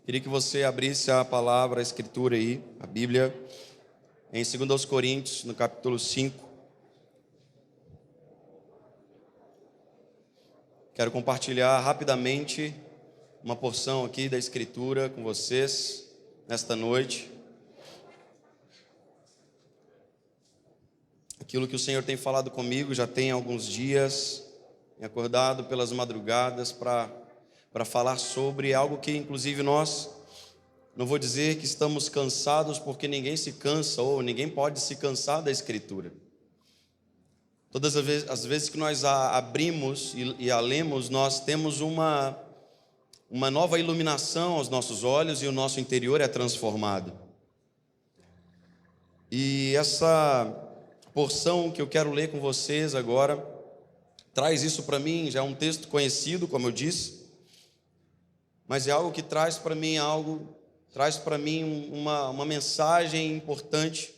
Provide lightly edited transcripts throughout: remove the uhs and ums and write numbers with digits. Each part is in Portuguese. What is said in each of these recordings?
Queria que você abrisse a palavra, a escritura aí, a Bíblia, em 2 Coríntios, no capítulo 5. Quero compartilhar rapidamente uma porção aqui da escritura com vocês nesta noite. Aquilo que o Senhor tem falado comigo já tem alguns dias, tenho acordado pelas madrugadas para falar sobre algo que inclusive nós, não vou dizer que estamos cansados, porque ninguém se cansa ou ninguém pode se cansar da escritura. Todas as vezes que nós a abrimos e a lemos, nós temos uma nova iluminação aos nossos olhos e o nosso interior é transformado. E essa porção que eu quero ler com vocês agora traz isso para mim. Já é um texto conhecido, como eu disse, mas é algo que traz para mim uma mensagem importante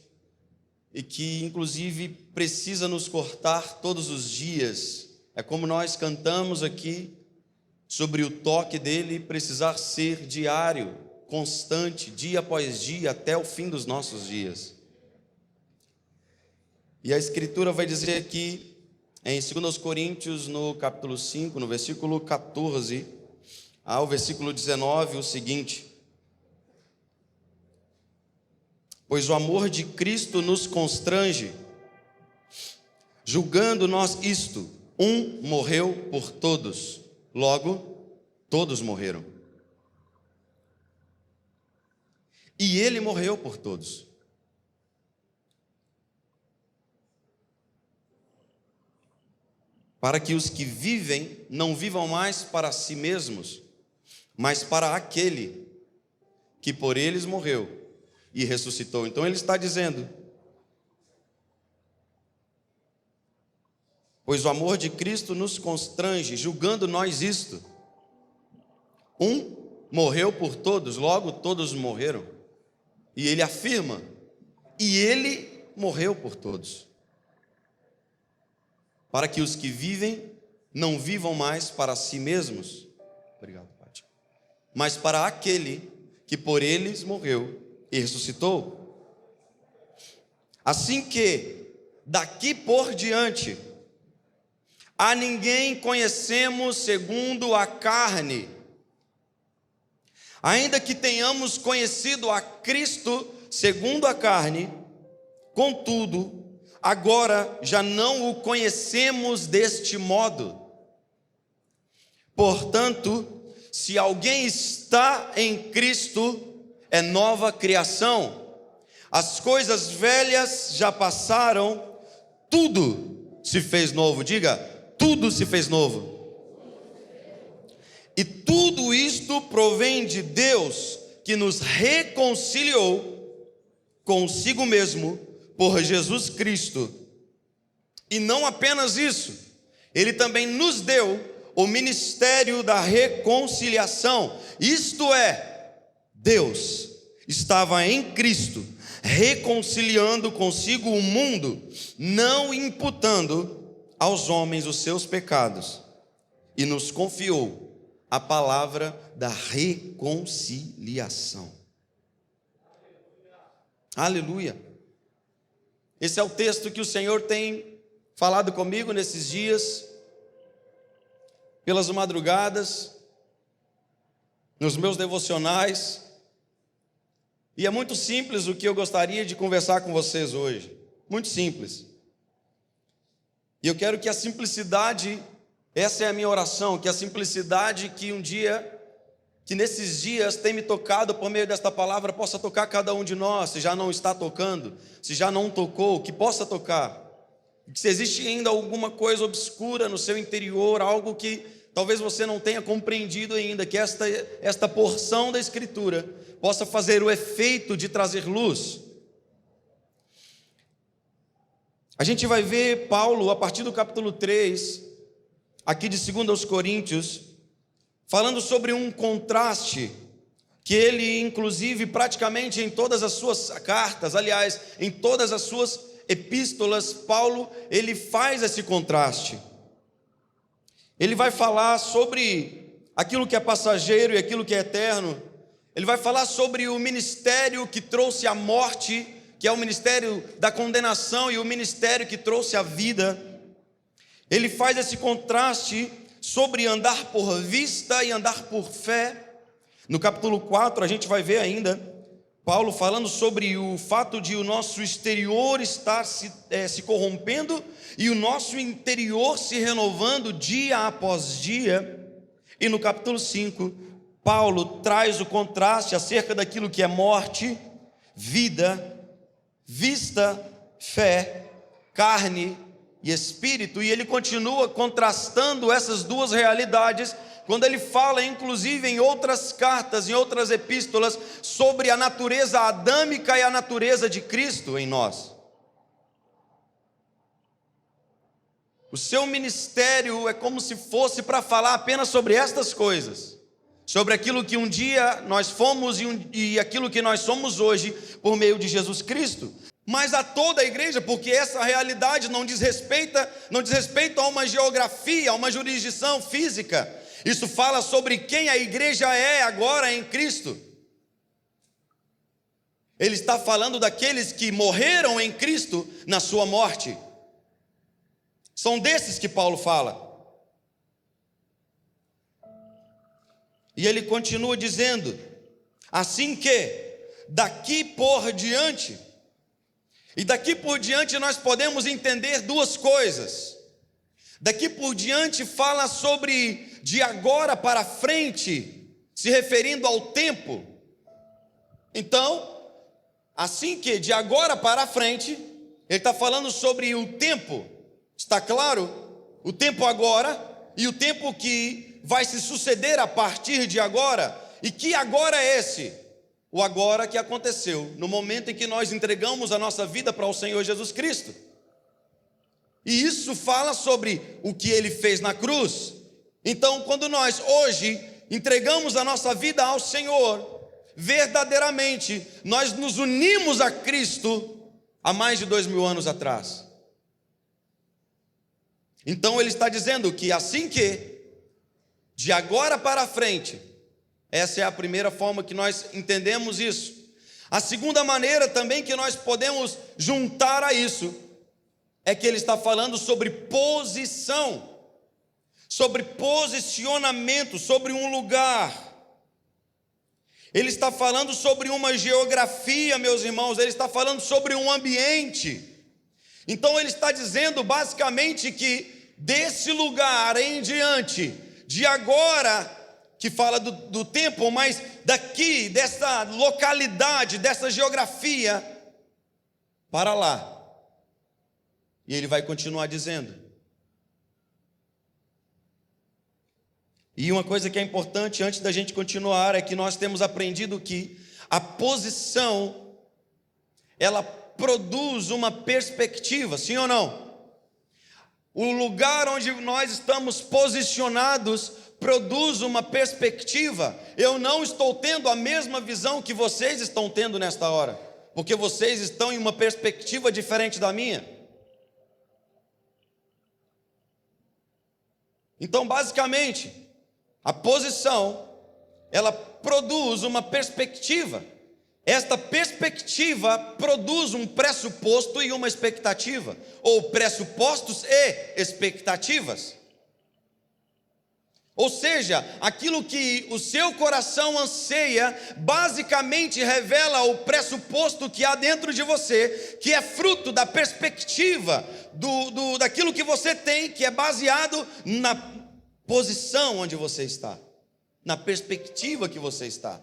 e que inclusive precisa nos cortar todos os dias. É como nós cantamos aqui sobre o toque dele precisar ser diário, constante, dia após dia, até o fim dos nossos dias. E a escritura vai dizer aqui em 2 Coríntios, no capítulo 5, no versículo 14 ao versículo 19, o seguinte: pois o amor de Cristo nos constrange, julgando nós isto: um morreu por todos, logo todos morreram. E ele morreu por todos, para que os que vivem não vivam mais para si mesmos, mas para aquele que por eles morreu e ressuscitou. Então ele está dizendo: pois o amor de Cristo nos constrange, julgando nós isto: um morreu por todos, logo todos morreram. E ele afirma: e ele morreu por todos, para que os que vivem não vivam mais para si mesmos. Obrigado, Pati. Mas para aquele que por eles morreu e ressuscitou. Assim que daqui por diante a ninguém conhecemos segundo a carne. Ainda que tenhamos conhecido a Cristo segundo a carne, contudo, agora já não o conhecemos deste modo. Portanto, se alguém está em Cristo, é nova criação. As coisas velhas já passaram, tudo se fez novo. Diga, tudo se fez novo. E tudo isto provém de Deus, que nos reconciliou consigo mesmo por Jesus Cristo. E não apenas isso, ele também nos deu o ministério da reconciliação. Isto é, Deus estava em Cristo, reconciliando consigo o mundo, não imputando aos homens os seus pecados, e nos confiou a palavra da reconciliação. Aleluia! Esse é o texto que o Senhor tem falado comigo nesses dias, pelas madrugadas, nos meus devocionais. E é muito simples o que eu gostaria de conversar com vocês hoje. Muito simples. E eu quero que a simplicidade, essa é a minha oração, que a simplicidade que que nesses dias tem me tocado por meio desta palavra, possa tocar cada um de nós. Se já não está tocando, se já não tocou, que possa tocar. Se existe ainda alguma coisa obscura no seu interior, algo que talvez você não tenha compreendido ainda, que esta porção da Escritura possa fazer o efeito de trazer luz. A gente vai ver Paulo, a partir do capítulo 3, aqui de 2 Coríntios, falando sobre um contraste que ele, inclusive, praticamente em todas as suas cartas, aliás, em todas as suas epístolas, Paulo, ele faz esse contraste. Ele vai falar sobre aquilo que é passageiro e aquilo que é eterno. Ele vai falar sobre o ministério que trouxe a morte, que é o ministério da condenação, e o ministério que trouxe a vida. Ele faz esse contraste sobre andar por vista e andar por fé. No capítulo 4 a gente vai ver ainda Paulo falando sobre o fato de o nosso exterior estar se corrompendo e o nosso interior se renovando dia após dia. E no capítulo 5, Paulo traz o contraste acerca daquilo que é morte, vida, vista, fé, carne e espírito. E ele continua contrastando essas duas realidades quando ele fala, inclusive, em outras cartas, em outras epístolas, sobre a natureza adâmica e a natureza de Cristo em nós. O seu ministério é como se fosse para falar apenas sobre estas coisas, sobre aquilo que um dia nós fomos e aquilo que nós somos hoje por meio de Jesus Cristo. Mas a toda a igreja, porque essa realidade não diz respeito a uma geografia, a uma jurisdição física. Isso fala sobre quem a igreja é agora em Cristo. Ele está falando daqueles que morreram em Cristo na sua morte. São desses que Paulo fala. E ele continua dizendo, assim que daqui por diante, e daqui por diante nós podemos entender duas coisas. Daqui por diante fala sobre de agora para frente, se referindo ao tempo. Então, assim que de agora para frente, ele está falando sobre o tempo, está claro? O tempo agora e o tempo que vai se suceder a partir de agora. E que agora é esse? O agora que aconteceu no momento em que nós entregamos a nossa vida para o Senhor Jesus Cristo. E isso fala sobre o que ele fez na cruz. Então, quando nós hoje entregamos a nossa vida ao Senhor, verdadeiramente, nós nos unimos a Cristo há mais de 2000 anos atrás. Então ele está dizendo que assim que, de agora para frente, essa é a primeira forma que nós entendemos isso. A segunda maneira também que nós podemos juntar a isso, é que ele está falando sobre posição, sobre posicionamento, sobre um lugar. Ele está falando sobre uma geografia, meus irmãos, ele está falando sobre um ambiente. Então ele está dizendo basicamente que desse lugar em diante, de agora, que fala do tempo, mas daqui, dessa localidade, dessa geografia, para lá. E ele vai continuar dizendo. E uma coisa que é importante antes da gente continuar é que nós temos aprendido que a posição, ela produz uma perspectiva, sim ou não? O lugar onde nós estamos posicionados produz uma perspectiva. Eu não estou tendo a mesma visão que vocês estão tendo nesta hora, porque vocês estão em uma perspectiva diferente da minha. Então, basicamente, a posição, ela produz uma perspectiva. Esta perspectiva produz um pressuposto e uma expectativa, ou pressupostos e expectativas. Ou seja, aquilo que o seu coração anseia, basicamente revela o pressuposto que há dentro de você, que é fruto da perspectiva, daquilo que você tem, que é baseado na posição onde você está, na perspectiva que você está.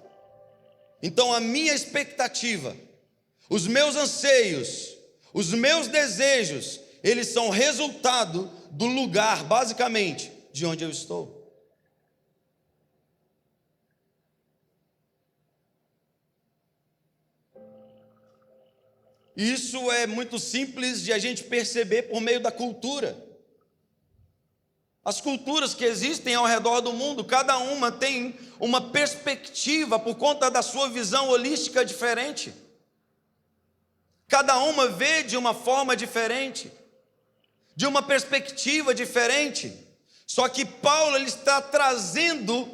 Então a minha expectativa, os meus anseios, os meus desejos, eles são resultado do lugar, basicamente, de onde eu estou. Isso é muito simples de a gente perceber por meio da cultura. As culturas que existem ao redor do mundo, cada uma tem uma perspectiva por conta da sua visão holística diferente. Cada uma vê de uma forma diferente, de uma perspectiva diferente. Só que Paulo ele está trazendo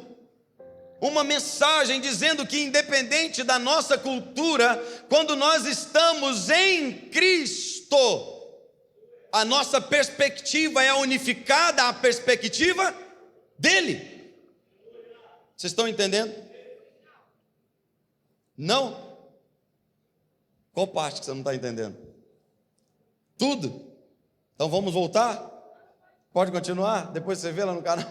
uma mensagem dizendo que, independente da nossa cultura, quando nós estamos em Cristo, a nossa perspectiva é unificada à perspectiva dele. Vocês estão entendendo? Não? Qual parte que você não está entendendo? Tudo. Então vamos voltar? Pode continuar? Depois você vê lá no canal.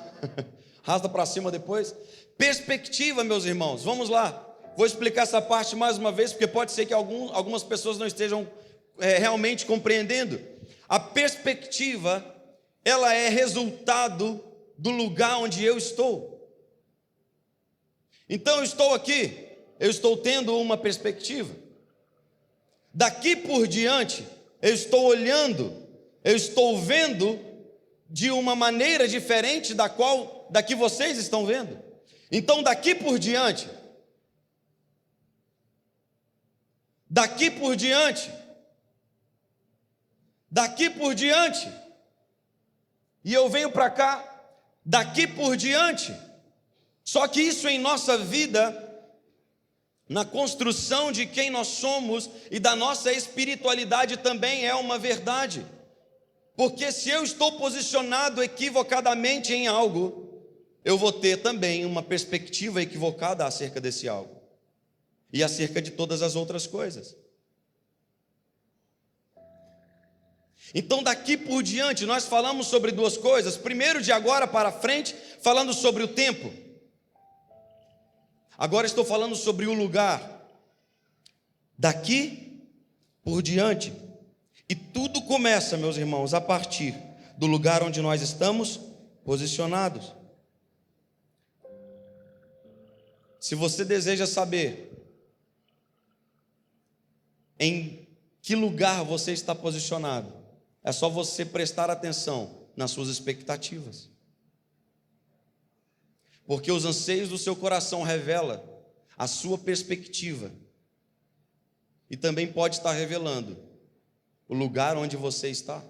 Arrasta para cima depois. Perspectiva, meus irmãos. Vamos lá. Vou explicar essa parte mais uma vez, porque pode ser que algumas pessoas não estejam realmente compreendendo. A perspectiva, ela é resultado do lugar onde eu estou. Então eu estou aqui, eu estou tendo uma perspectiva. Daqui por diante, eu estou olhando, eu estou vendo de uma maneira diferente da que vocês estão vendo. Então daqui por diante, e eu venho para cá, daqui por diante. Só que isso em nossa vida, na construção de quem nós somos e da nossa espiritualidade também é uma verdade. Porque se eu estou posicionado equivocadamente em algo, eu vou ter também uma perspectiva equivocada acerca desse algo e acerca de todas as outras coisas. Então daqui por diante nós falamos sobre duas coisas. Primeiro, de agora para frente, falando sobre o tempo. Agora estou falando sobre o lugar. Daqui por diante. E tudo começa, meus irmãos, a partir do lugar onde nós estamos posicionados. Se você deseja saber em que lugar você está posicionado, é só você prestar atenção nas suas expectativas. Porque os anseios do seu coração revelam a sua perspectiva. E também pode estar revelando o lugar onde você está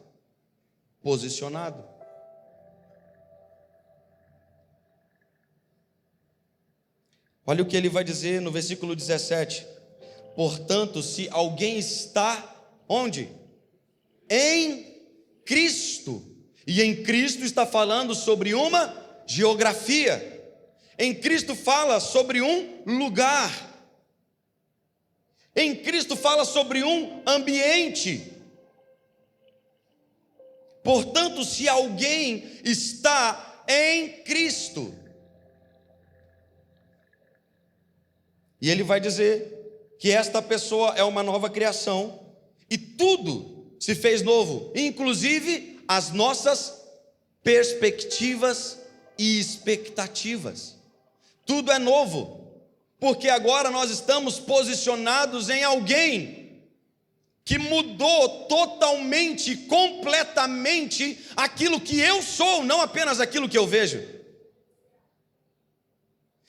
posicionado. Olha o que ele vai dizer no versículo 17. Portanto, se alguém está onde? Em Cristo. E em Cristo está falando sobre uma geografia. Em Cristo fala sobre um lugar. Em Cristo fala sobre um ambiente. Portanto, se alguém está em Cristo, e ele vai dizer que esta pessoa é uma nova criação, e tudo se fez novo, inclusive as nossas perspectivas e expectativas. Tudo é novo, porque agora nós estamos posicionados em alguém que mudou totalmente, completamente aquilo que eu sou, não apenas aquilo que eu vejo.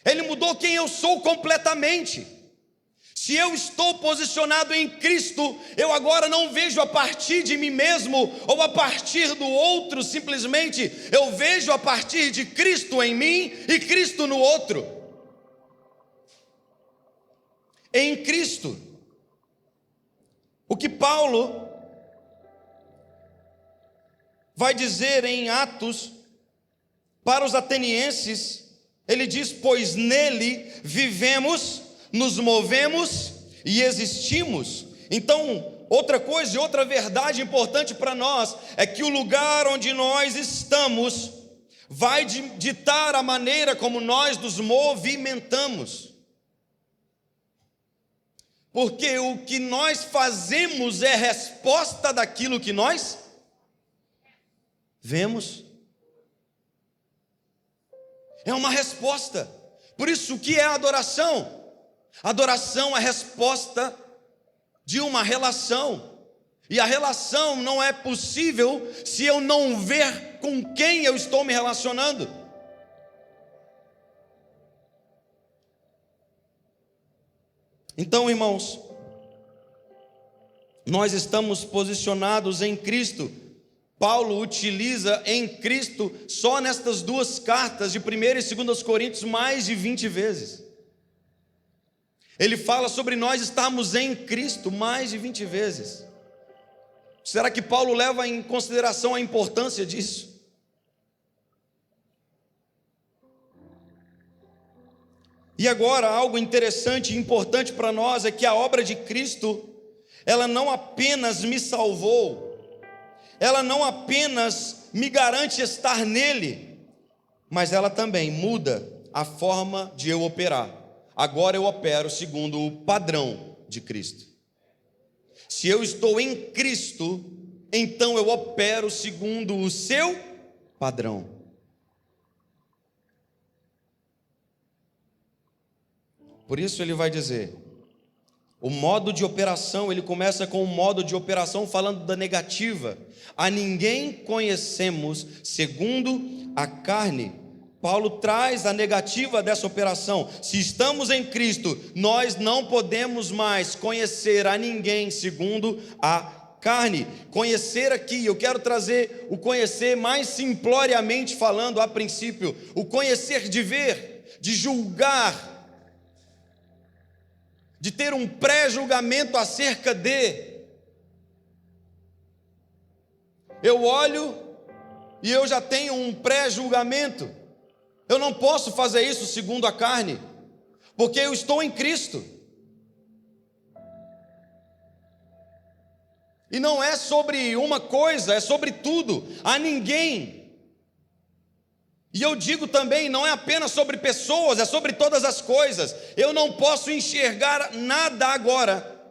Ele mudou quem eu sou completamente. Se eu estou posicionado em Cristo, eu agora não vejo a partir de mim mesmo ou a partir do outro, simplesmente eu vejo a partir de Cristo em mim e Cristo no outro. Em Cristo. O que Paulo vai dizer em Atos para os atenienses, ele diz: pois nele vivemos, nos movemos e existimos. Então, outra coisa e outra verdade importante para nós é que o lugar onde nós estamos vai ditar a maneira como nós nos movimentamos. Porque o que nós fazemos é resposta daquilo que nós vemos. É uma resposta. Por isso, o que é adoração? Adoração é resposta de uma relação. E a relação não é possível se eu não ver com quem eu estou me relacionando. Então, irmãos, nós estamos posicionados em Cristo. Paulo utiliza em Cristo só nestas duas cartas de 1 e 2 Coríntios mais de 20 vezes. Ele fala sobre nós estarmos em Cristo mais de 20 vezes. Será que Paulo leva em consideração a importância disso? E agora, algo interessante e importante para nós é que a obra de Cristo, ela não apenas me salvou, ela não apenas me garante estar nele, mas ela também muda a forma de eu operar. Agora eu opero segundo o padrão de Cristo. Se eu estou em Cristo, então eu opero segundo o seu padrão. Por isso ele vai dizer, o modo de operação, ele começa com o modo de operação falando da negativa. A ninguém conhecemos segundo a carne. Paulo traz a negativa dessa operação. Se estamos em Cristo, nós não podemos mais conhecer a ninguém segundo a carne. Conhecer aqui, eu quero trazer o conhecer mais simploriamente falando a princípio. O conhecer de ver, de julgar, de ter um pré-julgamento acerca de. Eu olho e eu já tenho um pré-julgamento. Eu não posso fazer isso segundo a carne, porque eu estou em Cristo. E não é sobre uma coisa, é sobre tudo. A ninguém. E eu digo também, não é apenas sobre pessoas, é sobre todas as coisas. Eu não posso enxergar nada agora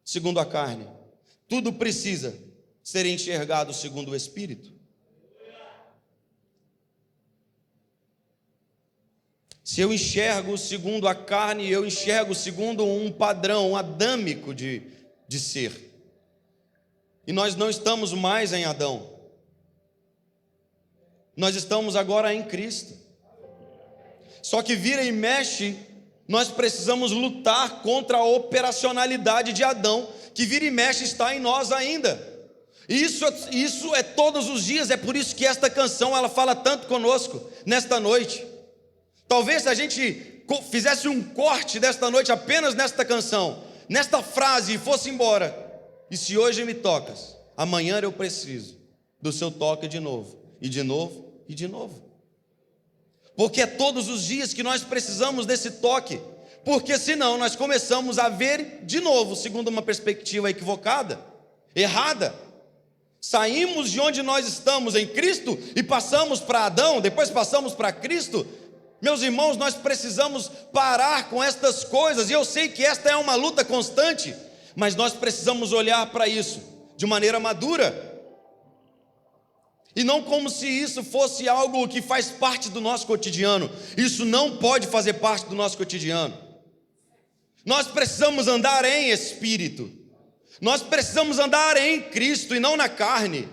segundo a carne. Tudo precisa ser enxergado segundo o Espírito. Se eu enxergo segundo a carne, eu enxergo segundo um padrão adâmico de ser. E nós não estamos mais em Adão. Nós estamos agora em Cristo. Só que vira e mexe, nós precisamos lutar contra a operacionalidade de Adão, que vira e mexe está em nós ainda. E isso é todos os dias, é por isso que esta canção ela fala tanto conosco nesta noite. Talvez se a gente fizesse um corte desta noite apenas nesta canção, nesta frase e fosse embora. E se hoje me tocas, amanhã eu preciso do seu toque de novo, e de novo, e de novo. Porque é todos os dias que nós precisamos desse toque, porque senão nós começamos a ver de novo, segundo uma perspectiva equivocada, errada. Saímos de onde nós estamos em Cristo e passamos para Adão, depois passamos para Cristo. Meus irmãos, nós precisamos parar com estas coisas, e eu sei que esta é uma luta constante, mas nós precisamos olhar para isso de maneira madura, e não como se isso fosse algo que faz parte do nosso cotidiano. Isso não pode fazer parte do nosso cotidiano. Nós precisamos andar em espírito, nós precisamos andar em Cristo e não na carne.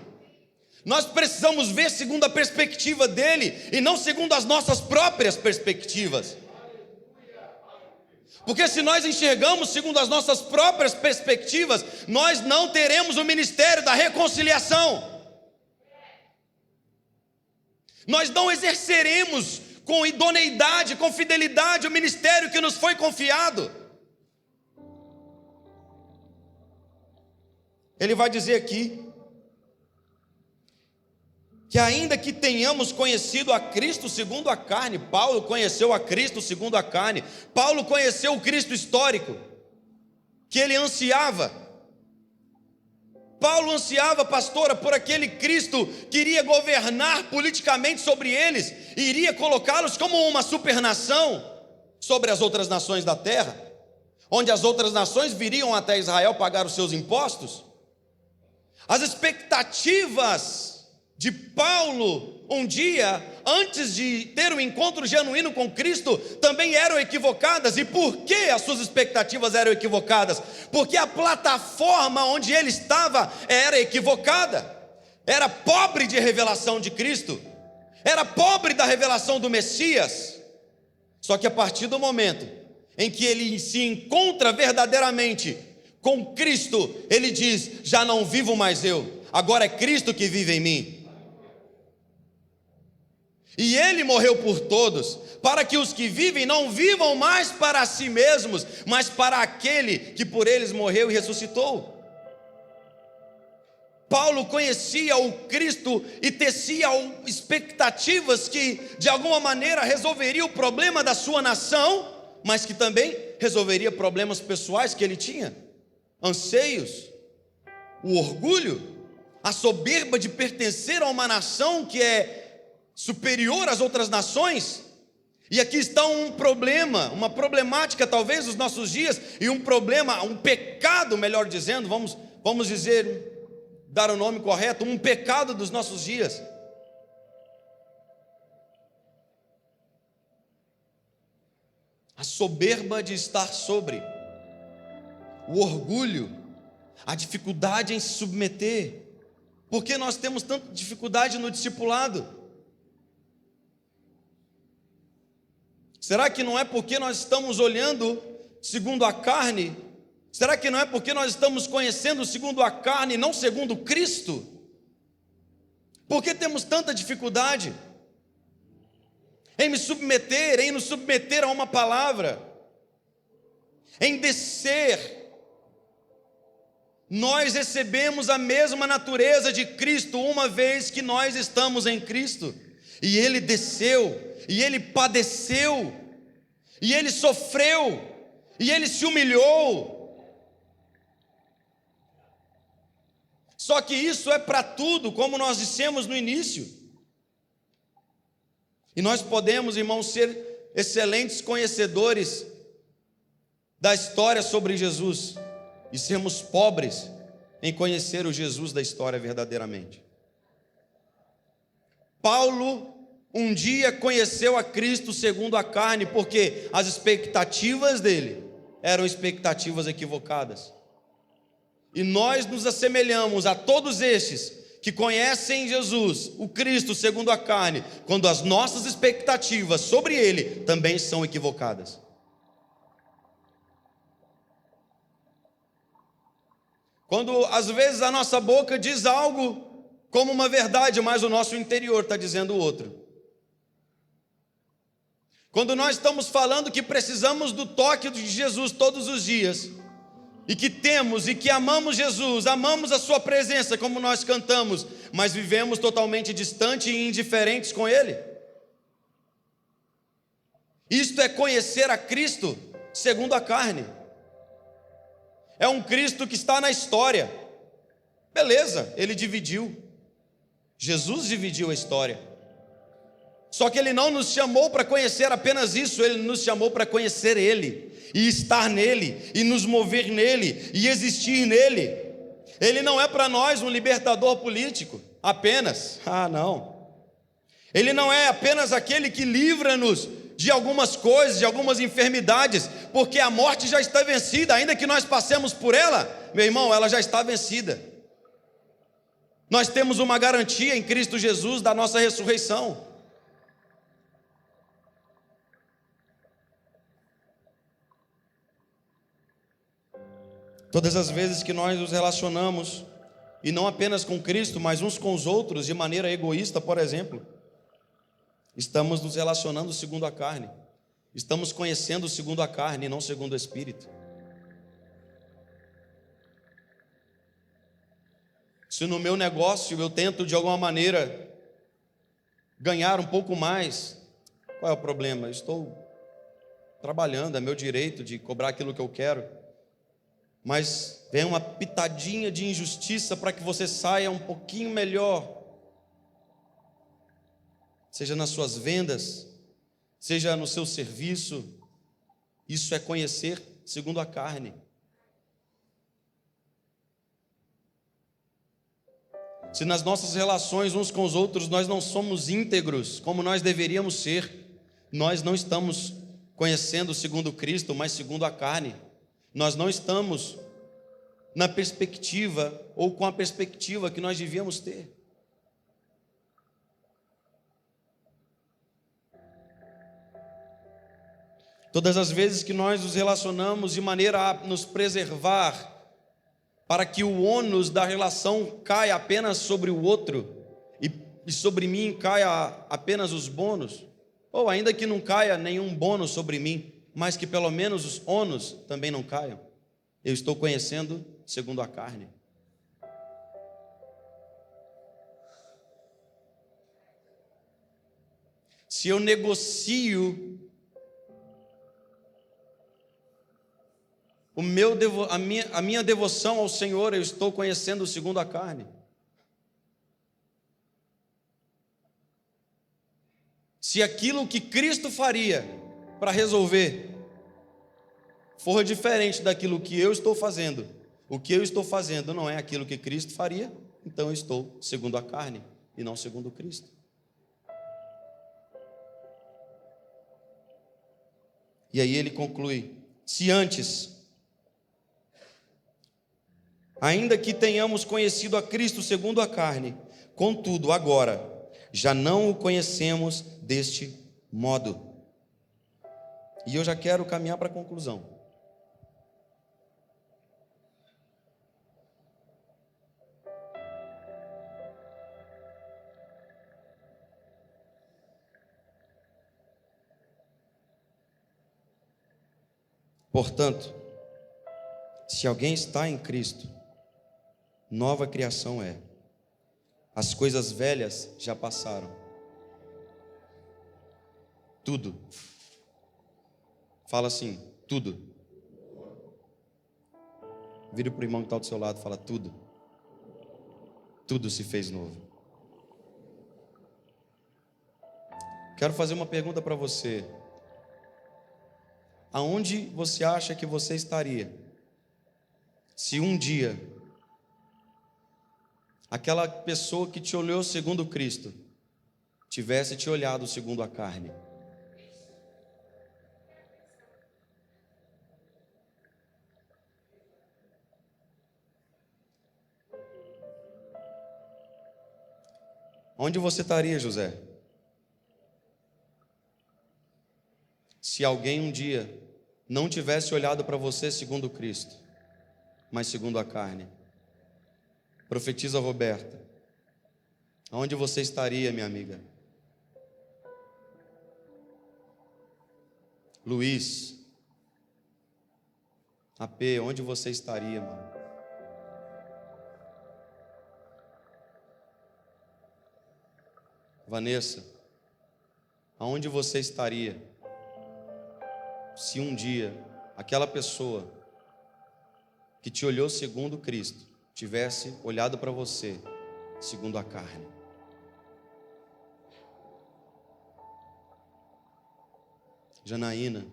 Nós precisamos ver segundo a perspectiva dele e não segundo as nossas próprias perspectivas. Porque se nós enxergamos segundo as nossas próprias perspectivas, nós não teremos o ministério da reconciliação. Nós não exerceremos com idoneidade, com fidelidade o ministério que nos foi confiado. Ele vai dizer aqui que ainda que tenhamos conhecido a Cristo segundo a carne, Paulo conheceu a Cristo segundo a carne, Paulo conheceu o Cristo histórico, que ele ansiava. Paulo ansiava, pastora, por aquele Cristo que iria governar politicamente sobre eles, e iria colocá-los como uma supernação sobre as outras nações da terra, onde as outras nações viriam até Israel pagar os seus impostos. As expectativas de Paulo, um dia, antes de ter um encontro genuíno com Cristo, também eram equivocadas. E por que as suas expectativas eram equivocadas? Porque a plataforma onde ele estava era equivocada. Era pobre de revelação de Cristo, era pobre da revelação do Messias. Só que a partir do momento em que ele se encontra verdadeiramente com Cristo, ele diz: já não vivo mais eu, agora é Cristo que vive em mim. E Ele morreu por todos, para que os que vivem não vivam mais para si mesmos, mas para aquele que por eles morreu e ressuscitou. Paulo conhecia o Cristo e tecia expectativas que de alguma maneira resolveria o problema da sua nação, mas que também resolveria problemas pessoais que ele tinha, anseios, o orgulho, a soberba de pertencer a uma nação que é superior às outras nações. E aqui está um problema, uma problemática talvez dos nossos dias, e um problema, um pecado, melhor dizendo, vamos dizer, dar o nome correto, um pecado dos nossos dias. A soberba de estar sobre, o orgulho, a dificuldade em se submeter. Por que nós temos tanta dificuldade no discipulado? Será que não é porque nós estamos olhando segundo a carne? Será que não é porque nós estamos conhecendo segundo a carne, não segundo Cristo? Por que temos tanta dificuldade em nos submeter a uma palavra, em descer? Nós recebemos a mesma natureza de Cristo, uma vez que nós estamos em Cristo. E Ele desceu, e Ele padeceu, e Ele sofreu, e Ele se humilhou. Só que isso é para tudo, como nós dissemos no início. E nós podemos, irmãos, ser excelentes conhecedores da história sobre Jesus e sermos pobres em conhecer o Jesus da história verdadeiramente. Paulo um dia conheceu a Cristo segundo a carne, porque as expectativas dele eram expectativas equivocadas. E nós nos assemelhamos a todos estes que conhecem Jesus, o Cristo segundo a carne, quando as nossas expectativas sobre Ele também são equivocadas. Quando às vezes a nossa boca diz algo como uma verdade, mas o nosso interior está dizendo outro. Quando nós estamos falando que precisamos do toque de Jesus todos os dias, e que temos e que amamos Jesus, amamos a sua presença, como nós cantamos, mas vivemos totalmente distante e indiferentes com Ele. Isto é conhecer a Cristo segundo a carne. É um Cristo que está na história. Beleza, Ele dividiu. Jesus dividiu a história. Só que Ele não nos chamou para conhecer apenas isso, Ele nos chamou para conhecer Ele, e estar nele, e nos mover nele, e existir nele. Ele não é para nós um libertador político, apenas. Não. Ele não é apenas aquele que livra-nos de algumas coisas, de algumas enfermidades, porque a morte já está vencida, ainda que nós passemos por ela, meu irmão, ela já está vencida. Nós temos uma garantia em Cristo Jesus da nossa ressurreição. Todas as vezes que nós nos relacionamos, e não apenas com Cristo, mas uns com os outros, de maneira egoísta, por exemplo, estamos nos relacionando segundo a carne, estamos conhecendo segundo a carne e não segundo o Espírito. Se no meu negócio eu tento de alguma maneira ganhar um pouco mais, qual é o problema? Eu estou trabalhando, é meu direito de cobrar aquilo que eu quero. Mas vem uma pitadinha de injustiça para que você saia um pouquinho melhor, seja nas suas vendas, seja no seu serviço. Isso é conhecer segundo a carne. Se nas nossas relações uns com os outros nós não somos íntegros como nós deveríamos ser, nós não estamos conhecendo segundo Cristo, mas segundo a carne. Nós não estamos na perspectiva ou com a perspectiva que nós devíamos ter. Todas as vezes que nós nos relacionamos de maneira a nos preservar, para que o ônus da relação caia apenas sobre o outro e sobre mim caia apenas os bônus, ou ainda que não caia nenhum bônus sobre mim, mas que pelo menos os ônus também não caiam. Eu estou conhecendo segundo a carne. Se eu negocio a minha devoção ao Senhor, eu estou conhecendo segundo a carne. Se aquilo que Cristo faria para resolver for diferente daquilo que eu estou fazendo, o que eu estou fazendo não é aquilo que Cristo faria, então eu estou segundo a carne e não segundo Cristo. E aí ele conclui: se antes, ainda que tenhamos conhecido a Cristo segundo a carne, contudo agora já não o conhecemos deste modo. E eu já quero caminhar para a conclusão. Portanto, se alguém está em Cristo, nova criação é. As coisas velhas já passaram. Tudo. Fala assim, tudo. Vira para o irmão que está do seu lado e fala, tudo. Tudo se fez novo. Quero fazer uma pergunta para você. Aonde você acha que você estaria se um dia aquela pessoa que te olhou segundo Cristo tivesse te olhado segundo a carne? Onde você estaria, José? Se alguém um dia não tivesse olhado para você segundo Cristo, mas segundo a carne. Profetiza, Roberta. Aonde você estaria, minha amiga? Luiz, AP, onde você estaria, mano? Vanessa, aonde você estaria se um dia aquela pessoa que te olhou segundo Cristo tivesse olhado para você segundo a carne? Janaína,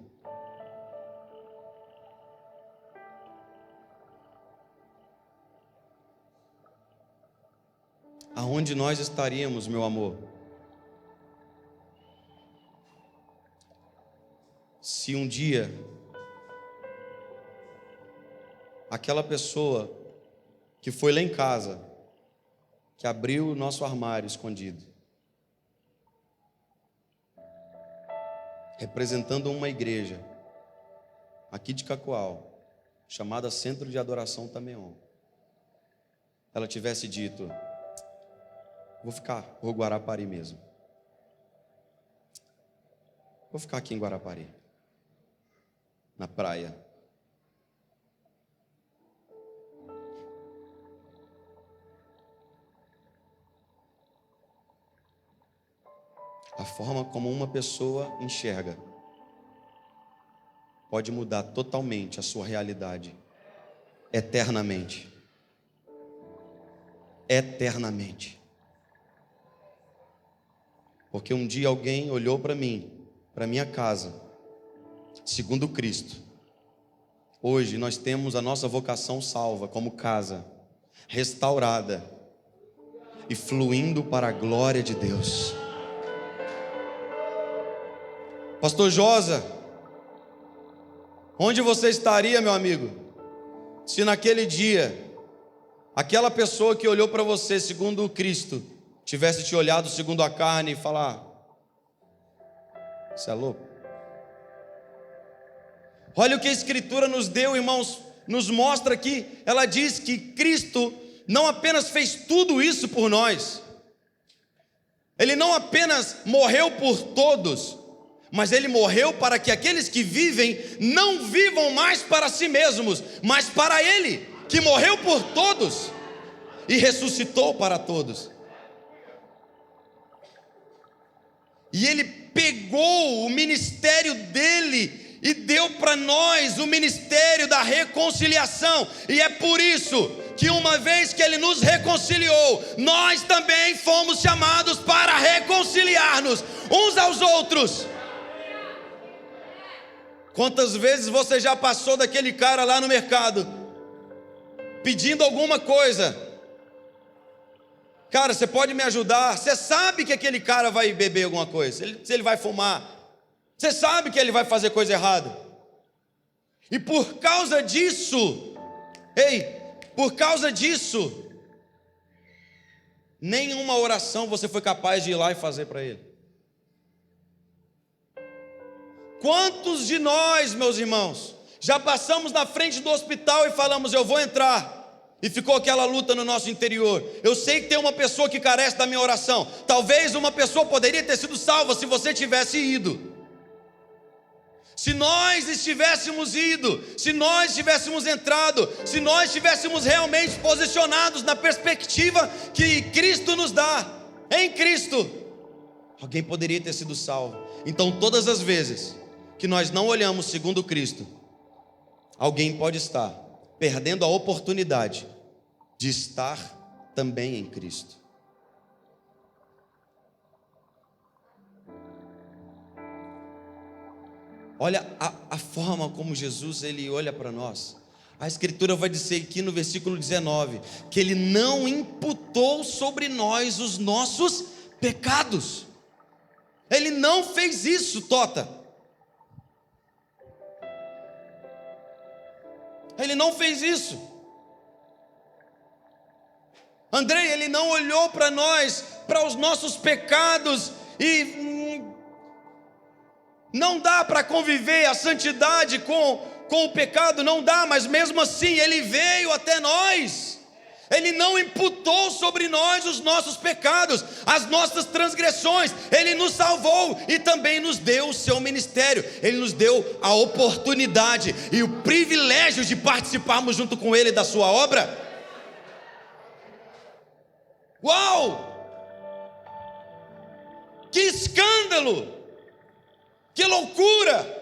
aonde nós estaríamos, meu amor, se um dia aquela pessoa que foi lá em casa, que abriu o nosso armário escondido, representando uma igreja aqui de Cacoal, chamada Centro de Adoração Tameon, ela tivesse dito, vou ficar por Guarapari mesmo, vou ficar aqui em Guarapari, na praia. A forma como uma pessoa enxerga pode mudar totalmente a sua realidade, eternamente. Eternamente. Porque um dia alguém olhou para mim, para minha casa, segundo Cristo. Hoje nós temos a nossa vocação salva como casa, restaurada e fluindo para a glória de Deus. Pastor Josa, onde você estaria, meu amigo, se naquele dia aquela pessoa que olhou para você segundo Cristo tivesse te olhado segundo a carne e falar, você é louco? Olha o que a Escritura nos deu, irmãos, nos mostra que ela diz que Cristo não apenas fez tudo isso por nós, Ele não apenas morreu por todos, mas Ele morreu para que aqueles que vivem não vivam mais para si mesmos, mas para Ele, que morreu por todos e ressuscitou para todos. E Ele pegou o ministério dele e deu para nós o ministério da reconciliação. E é por isso que uma vez que Ele nos reconciliou, nós também fomos chamados para reconciliar-nos uns aos outros. Quantas vezes você já passou daquele cara lá no mercado, pedindo alguma coisa? Cara, você pode me ajudar? Você sabe que aquele cara vai beber alguma coisa, se ele vai fumar, você sabe que ele vai fazer coisa errada. E por causa disso, por causa disso, nenhuma oração você foi capaz de ir lá e fazer para ele. Quantos de nós, meus irmãos, já passamos na frente do hospital e falamos, eu vou entrar, e ficou aquela luta no nosso interior? Eu sei que tem uma pessoa que carece da minha oração. Talvez uma pessoa poderia ter sido salva se você tivesse ido. Se nós estivéssemos ido, se nós tivéssemos entrado, se nós estivéssemos realmente posicionados na perspectiva que Cristo nos dá, em Cristo, alguém poderia ter sido salvo. Então todas as vezes que nós não olhamos segundo Cristo, alguém pode estar perdendo a oportunidade de estar também em Cristo. Olha a forma como Jesus ele olha para nós. A Escritura vai dizer aqui no versículo 19 que Ele não imputou sobre nós os nossos pecados. Ele não fez isso, Tota. Ele não fez isso. Andrei, Ele não olhou para nós, para os nossos pecados e não dá para conviver a santidade com o pecado, não dá, mas mesmo assim Ele veio até nós. Ele não imputou sobre nós os nossos pecados, as nossas transgressões. Ele nos salvou e também nos deu o seu ministério. Ele nos deu a oportunidade e o privilégio de participarmos junto com Ele da sua obra. Uau! Que escândalo! Que loucura!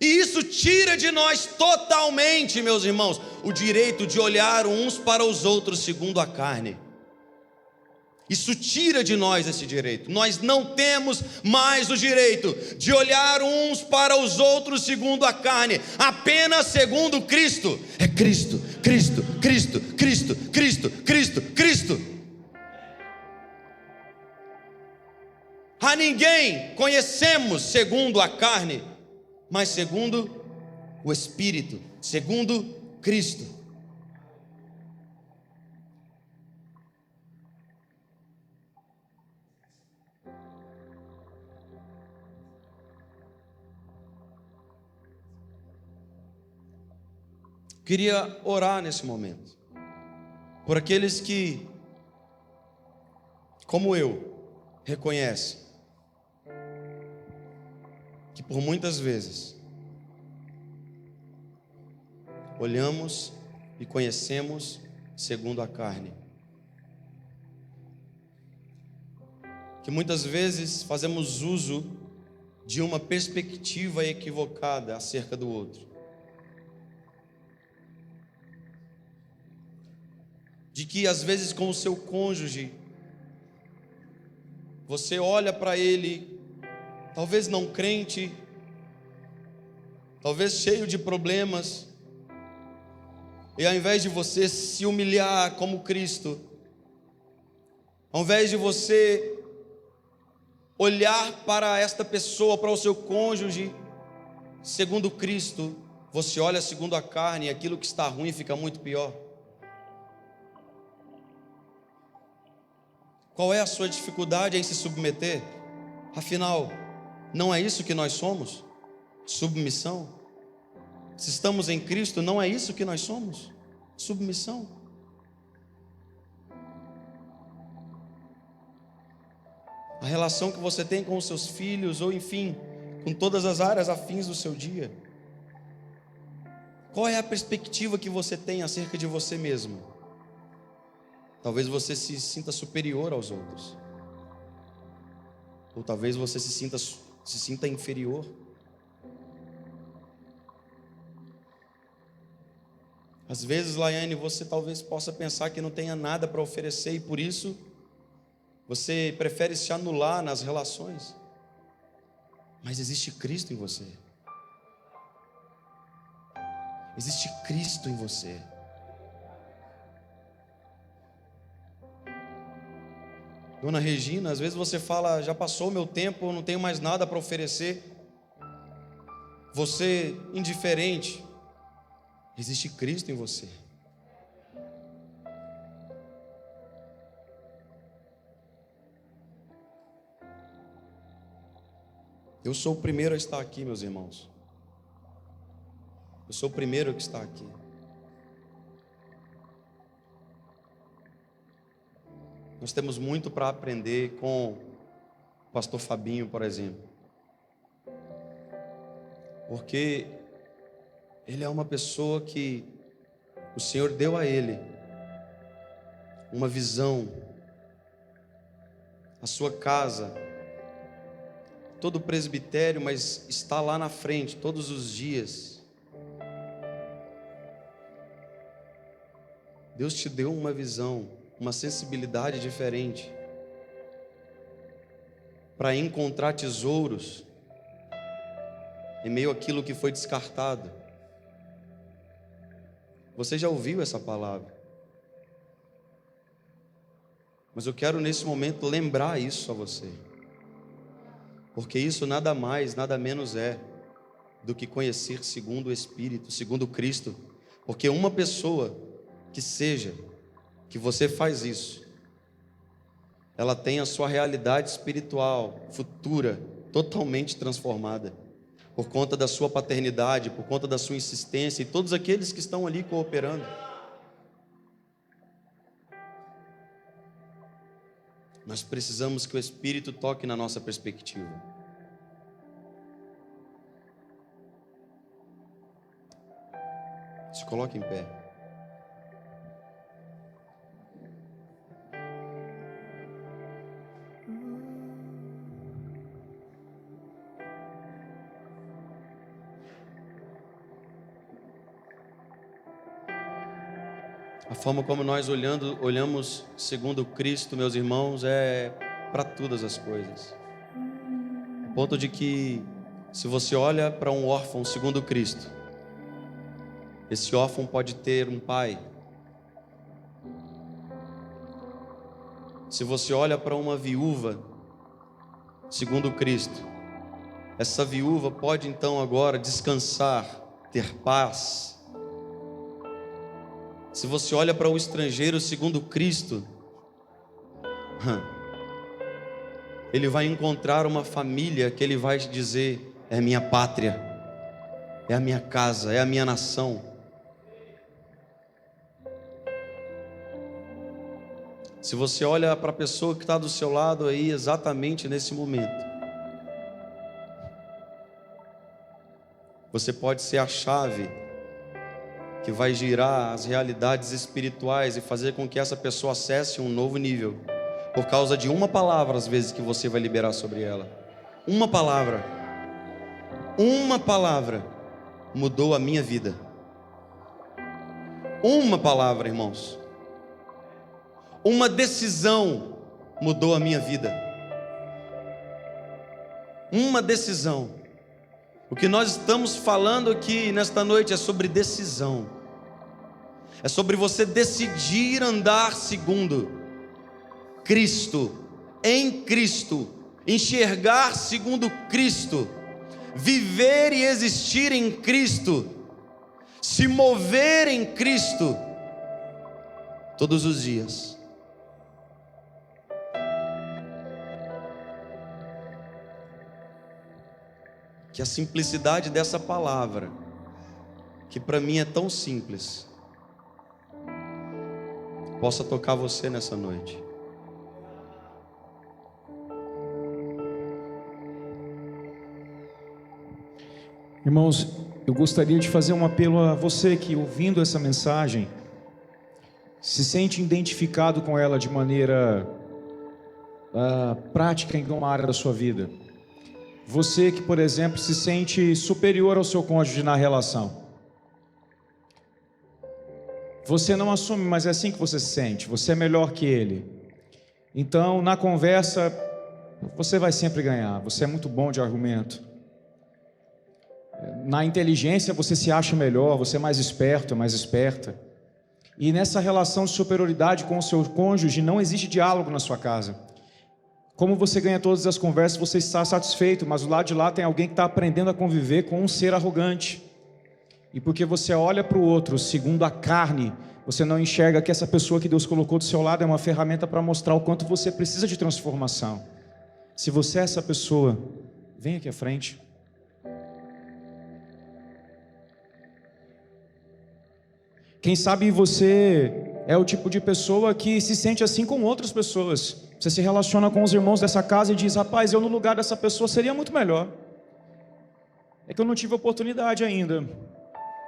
E isso tira de nós totalmente, meus irmãos, o direito de olhar uns para os outros segundo a carne. Isso tira de nós esse direito. Nós não temos mais o direito de olhar uns para os outros segundo a carne, apenas segundo Cristo. É Cristo, Cristo, Cristo, Cristo, Cristo, Cristo, Cristo. A ninguém conhecemos segundo a carne, mas segundo o Espírito, segundo Cristo. Queria orar nesse momento por aqueles que, como eu, reconhecem que por muitas vezes olhamos e conhecemos segundo a carne, que muitas vezes fazemos uso de uma perspectiva equivocada acerca do outro, de que às vezes com o seu cônjuge você olha para ele, talvez não crente, talvez cheio de problemas, e ao invés de você se humilhar como Cristo, ao invés de você olhar para esta pessoa, para o seu cônjuge, segundo Cristo, você olha segundo a carne, e aquilo que está ruim fica muito pior. Qual é a sua dificuldade em se submeter? Afinal, não é isso que nós somos? Submissão? Se estamos em Cristo, não é isso que nós somos? Submissão. A relação que você tem com os seus filhos, ou enfim, com todas as áreas afins do seu dia. Qual é a perspectiva que você tem acerca de você mesmo? Talvez você se sinta superior aos outros. Ou talvez você se sinta inferior. Às vezes, Laiane, você talvez possa pensar que não tenha nada para oferecer e por isso você prefere se anular nas relações. Mas existe Cristo em você. Existe Cristo em você. Dona Regina, às vezes você fala, já passou o meu tempo, não tenho mais nada para oferecer. Você indiferente. Existe Cristo em você. Eu sou o primeiro a estar aqui, meus irmãos. Eu sou o primeiro que está aqui. Nós temos muito para aprender com o pastor Fabinho, por exemplo. Porque ele é uma pessoa que o Senhor deu a ele uma visão, a sua casa, todo o presbitério, mas está lá na frente todos os dias. Deus te deu uma visão, uma sensibilidade diferente para encontrar tesouros em meio àquilo que foi descartado. Você já ouviu essa palavra? Mas eu quero nesse momento lembrar isso a você. Porque isso nada mais, nada menos é do que conhecer segundo o Espírito, segundo Cristo. Porque uma pessoa que você faz isso, ela tem a sua realidade espiritual, futura, totalmente transformada. Por conta da sua paternidade, por conta da sua insistência e todos aqueles que estão ali cooperando. Nós precisamos que o Espírito toque na nossa perspectiva. Se coloque em pé. A forma como nós olhamos segundo Cristo, meus irmãos, é para todas as coisas. A ponto de que, se você olha para um órfão segundo Cristo, esse órfão pode ter um pai. Se você olha para uma viúva segundo Cristo, essa viúva pode então agora descansar, ter paz. Se você olha para o estrangeiro segundo Cristo, ele vai encontrar uma família que ele vai dizer: é minha pátria, é a minha casa, é a minha nação. Se você olha para a pessoa que está do seu lado aí exatamente nesse momento, você pode ser a chave que vai girar as realidades espirituais e fazer com que essa pessoa acesse um novo nível, por causa de uma palavra, às vezes, que você vai liberar sobre ela. Uma palavra mudou a minha vida. Uma palavra, irmãos. Uma decisão mudou a minha vida. Uma decisão. O que nós estamos falando aqui nesta noite é sobre decisão. É sobre você decidir andar segundo Cristo, em Cristo, enxergar segundo Cristo, viver e existir em Cristo, se mover em Cristo, todos os dias. Que a simplicidade dessa palavra que para mim é tão simples, possa tocar você nessa noite. Irmãos, eu gostaria de fazer um apelo a você que, ouvindo essa mensagem, se sente identificado com ela de maneira prática em uma área da sua vida. Você que, por exemplo, se sente superior ao seu cônjuge na relação. Você não assume, mas é assim que você se sente. Você é melhor que ele. Então, na conversa, você vai sempre ganhar. Você é muito bom de argumento. Na inteligência, você se acha melhor. Você é mais esperto, é mais esperta. E nessa relação de superioridade com o seu cônjuge, não existe diálogo na sua casa. Como você ganha todas as conversas, você está satisfeito, mas do lado de lá tem alguém que está aprendendo a conviver com um ser arrogante. E porque você olha para o outro segundo a carne, você não enxerga que essa pessoa que Deus colocou do seu lado é uma ferramenta para mostrar o quanto você precisa de transformação. Se você é essa pessoa, vem aqui à frente. Quem sabe você é o tipo de pessoa que se sente assim com outras pessoas. Você se relaciona com os irmãos dessa casa e diz: rapaz, eu no lugar dessa pessoa seria muito melhor. É que eu não tive oportunidade ainda.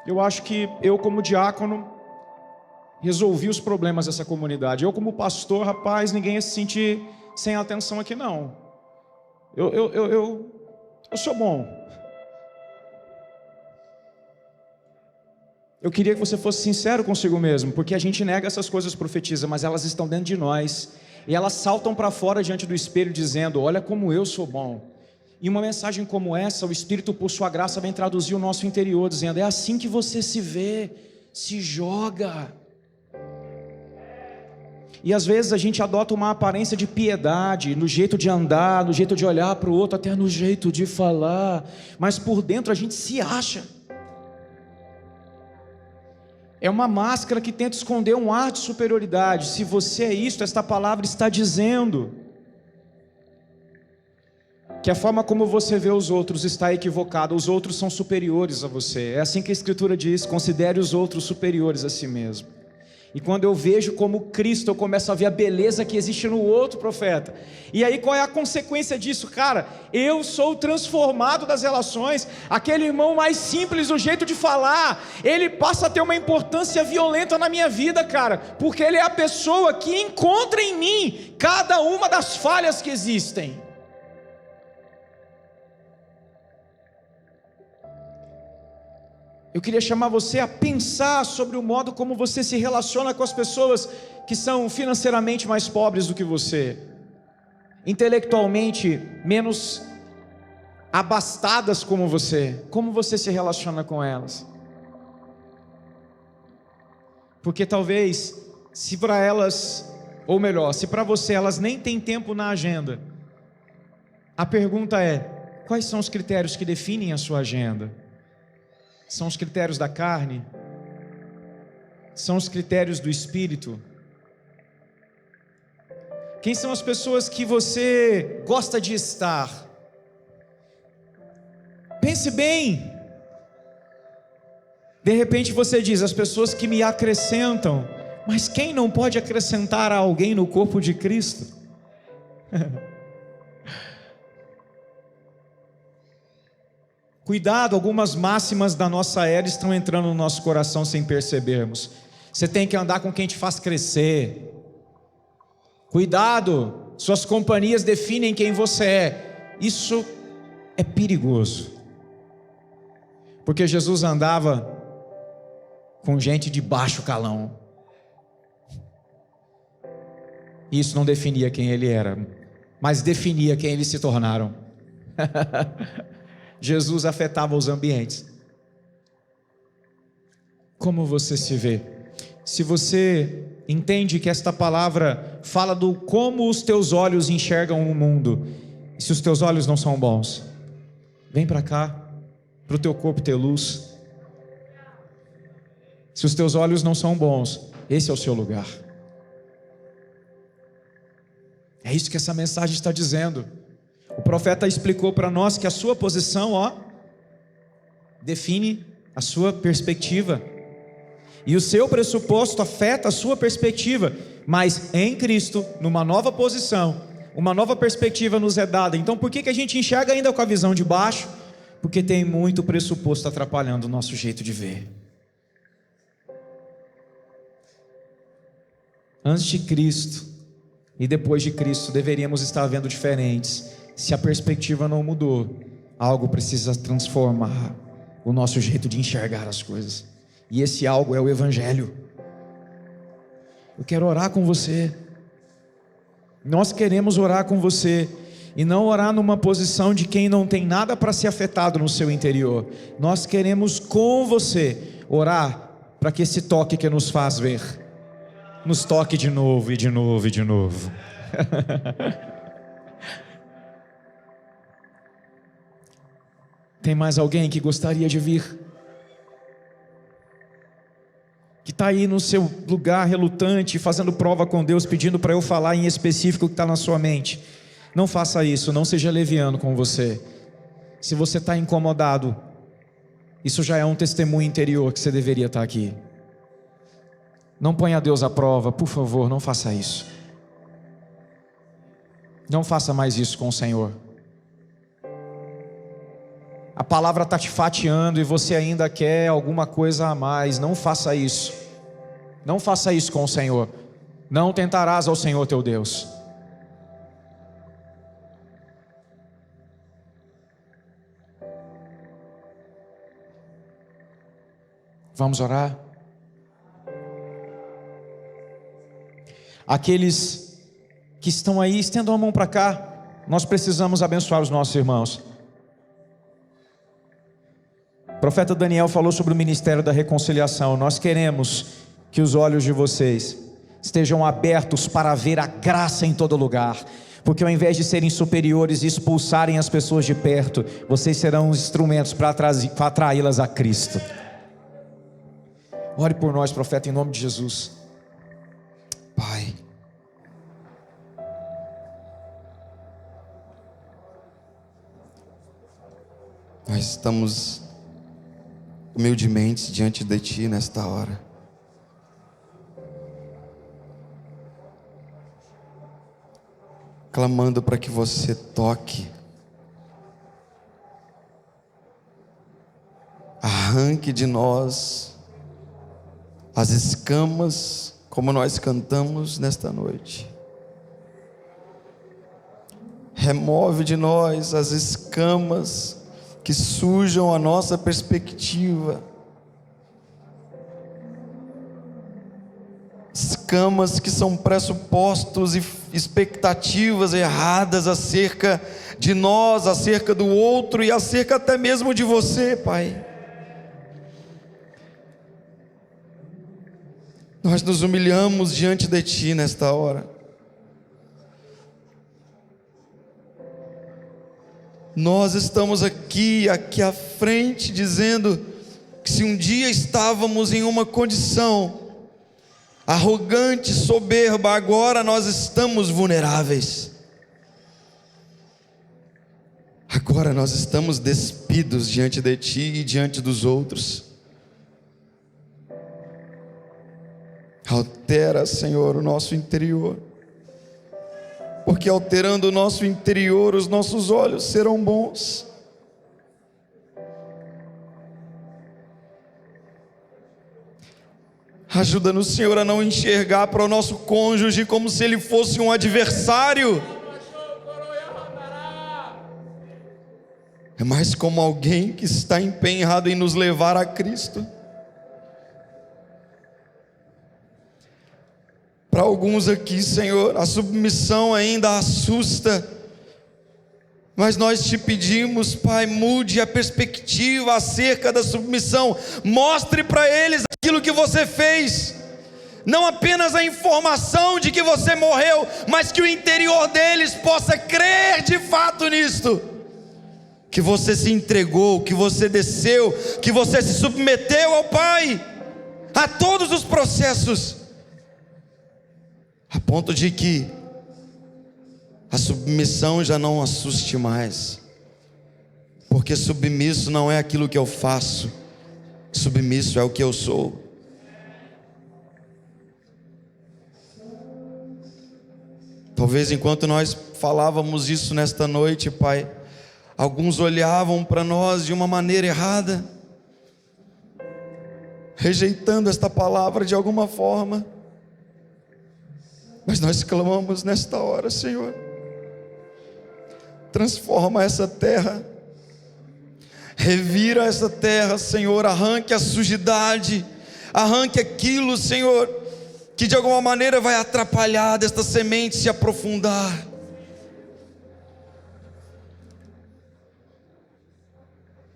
Eu acho que eu, como diácono, resolvi os problemas dessa comunidade. Eu, como pastor, rapaz, ninguém ia se sentir sem atenção aqui, não. Eu sou bom. Eu queria que você fosse sincero consigo mesmo, porque a gente nega essas coisas, profetiza, mas elas estão dentro de nós. E elas saltam para fora diante do espelho dizendo: olha como eu sou bom. E uma mensagem como essa, o Espírito por sua graça vem traduzir o nosso interior, dizendo: é assim que você se vê, se joga. E às vezes a gente adota uma aparência de piedade, no jeito de andar, no jeito de olhar para o outro, até no jeito de falar, mas por dentro a gente se acha. É uma máscara que tenta esconder um ar de superioridade. Se você é isso, esta palavra está dizendo que a forma como você vê os outros está equivocada. Os outros são superiores a você. É assim que a Escritura diz: considere os outros superiores a si mesmo. E quando eu vejo como Cristo, eu começo a ver a beleza que existe no outro, profeta. E aí qual é a consequência disso? Cara, eu sou transformado das relações. Aquele irmão mais simples, do jeito de falar, ele passa a ter uma importância violenta na minha vida, cara, porque ele é a pessoa que encontra em mim cada uma das falhas que existem. Eu queria chamar você a pensar sobre o modo como você se relaciona com as pessoas que são financeiramente mais pobres do que você, intelectualmente menos abastadas como você. Como você se relaciona com elas? Porque talvez, se para elas, ou melhor, se para você elas nem têm tempo na agenda, a pergunta é: quais são os critérios que definem a sua agenda? São os critérios da carne? São os critérios do espírito? Quem são as pessoas que você gosta de estar? Pense bem. De repente você diz: as pessoas que me acrescentam. Mas quem não pode acrescentar a alguém no corpo de Cristo? Cuidado, algumas máximas da nossa era estão entrando no nosso coração sem percebermos. Você tem que andar com quem te faz crescer. Cuidado, suas companhias definem quem você é. Isso é perigoso. Porque Jesus andava com gente de baixo calão. Isso não definia quem ele era, mas definia quem eles se tornaram. Jesus afetava os ambientes. Como você se vê? Se você entende que esta palavra fala do como os teus olhos enxergam o mundo, e se os teus olhos não são bons, vem para cá, para o teu corpo ter luz. Se os teus olhos não são bons, esse é o seu lugar. É isso que essa mensagem está dizendo. O profeta explicou para nós que a sua posição, define a sua perspectiva. E o seu pressuposto afeta a sua perspectiva. Mas em Cristo, numa nova posição, uma nova perspectiva nos é dada. Então por que a gente enxerga ainda com a visão de baixo? Porque tem muito pressuposto atrapalhando o nosso jeito de ver. Antes de Cristo e depois de Cristo deveríamos estar vendo diferentes. Se a perspectiva não mudou, algo precisa transformar o nosso jeito de enxergar as coisas. E esse algo é o Evangelho. Eu quero orar com você. Nós queremos orar com você. E não orar numa posição de quem não tem nada para ser afetado no seu interior. Nós queremos com você orar para que esse toque que nos faz ver nos toque de novo e de novo e de novo. Tem mais alguém que gostaria de vir? Que está aí no seu lugar relutante, fazendo prova com Deus, pedindo para eu falar em específico o que está na sua mente. Não faça isso, não seja leviano com você. Se você está incomodado, isso já é um testemunho interior que você deveria estar aqui. Não ponha Deus à prova, por favor, não faça isso. Não faça mais isso com o Senhor. A palavra está te fatiando e você ainda quer alguma coisa a mais. Não faça isso. Não faça isso com o Senhor. Não tentarás ao Senhor teu Deus. Vamos orar? Aqueles que estão aí, estendam a mão para cá. Nós precisamos abençoar os nossos irmãos. O profeta Daniel falou sobre o ministério da reconciliação. Nós queremos que os olhos de vocês estejam abertos para ver a graça em todo lugar, porque ao invés de serem superiores e expulsarem as pessoas de perto, vocês serão os instrumentos para atraí-las a Cristo. Ore por nós, profeta, em nome de Jesus. Pai, nós estamos humildemente diante de Ti nesta hora. Clamando para que você toque, arranque de nós as escamas, como nós cantamos nesta noite. Remove de nós as escamas que sujam a nossa perspectiva, escamas que são pressupostos e expectativas erradas acerca de nós, acerca do outro e acerca até mesmo de você, Pai. Nós nos humilhamos diante de Ti nesta hora. Nós estamos aqui à frente dizendo que se um dia estávamos em uma condição arrogante, soberba, agora nós estamos vulneráveis. Agora nós estamos despidos diante de Ti e diante dos outros. Altera, Senhor, o nosso interior, porque alterando o nosso interior, os nossos olhos serão bons. Ajuda-nos, Senhor, a não enxergar para o nosso cônjuge como se ele fosse um adversário, é mais como alguém que está empenhado em nos levar a Cristo. Para alguns aqui, Senhor, a submissão ainda assusta, mas nós te pedimos, Pai, mude a perspectiva acerca da submissão, mostre para eles aquilo que você fez, não apenas a informação de que você morreu, mas que o interior deles possa crer de fato nisto, que você se entregou, que você desceu, que você se submeteu ao Pai, a todos os processos, a ponto de que a submissão já não assuste mais, porque submisso não é aquilo que eu faço, Submisso é o que eu sou. Talvez enquanto nós falávamos isso nesta noite, Pai, alguns olhavam para nós de uma maneira errada, rejeitando esta palavra de alguma forma. Mas nós clamamos nesta hora, Senhor, transforma essa terra, revira essa terra, Senhor, arranque a sujidade, arranque aquilo, Senhor, que de alguma maneira vai atrapalhar desta semente se aprofundar.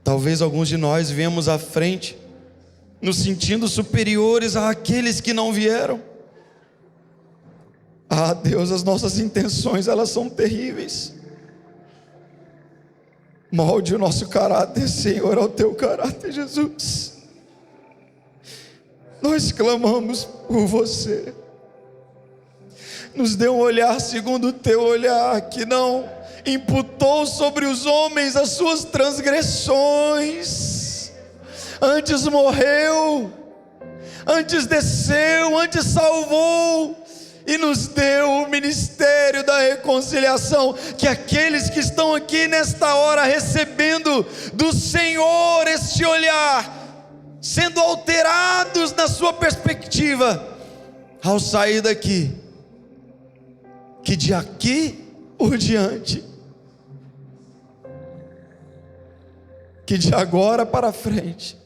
Talvez alguns de nós viemos à frente, nos sentindo superiores àqueles que não vieram. Ah, Deus, as nossas intenções, elas são terríveis. Molde o nosso caráter, Senhor, ao teu caráter, Jesus. Nós clamamos por você. Nos dê um olhar segundo o teu olhar, que não imputou sobre os homens as suas transgressões, antes morreu, antes desceu, antes salvou, e nos deu o ministério da reconciliação. Que aqueles que estão aqui nesta hora recebendo do Senhor este olhar, sendo alterados na sua perspectiva, ao sair daqui, que de aqui por diante, que de agora para frente,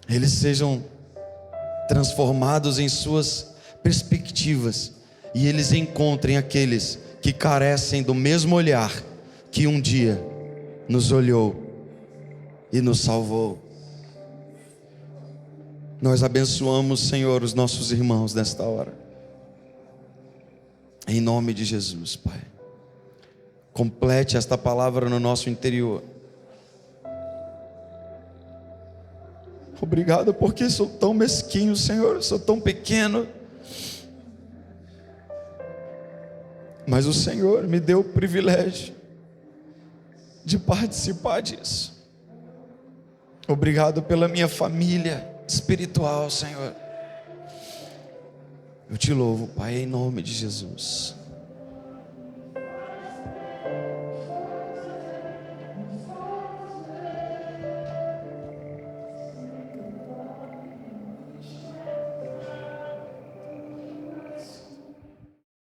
eles sejam transformados em suas perspectivas, e eles encontrem aqueles que carecem do mesmo olhar que um dia nos olhou e nos salvou. Nós abençoamos, Senhor, os nossos irmãos nesta hora, em nome de Jesus, Pai. Complete esta palavra no nosso interior. Obrigado porque sou tão mesquinho, Senhor, sou tão pequeno, mas o Senhor me deu o privilégio de participar disso. Obrigado pela minha família espiritual, Senhor. Eu te louvo, Pai, em nome de Jesus.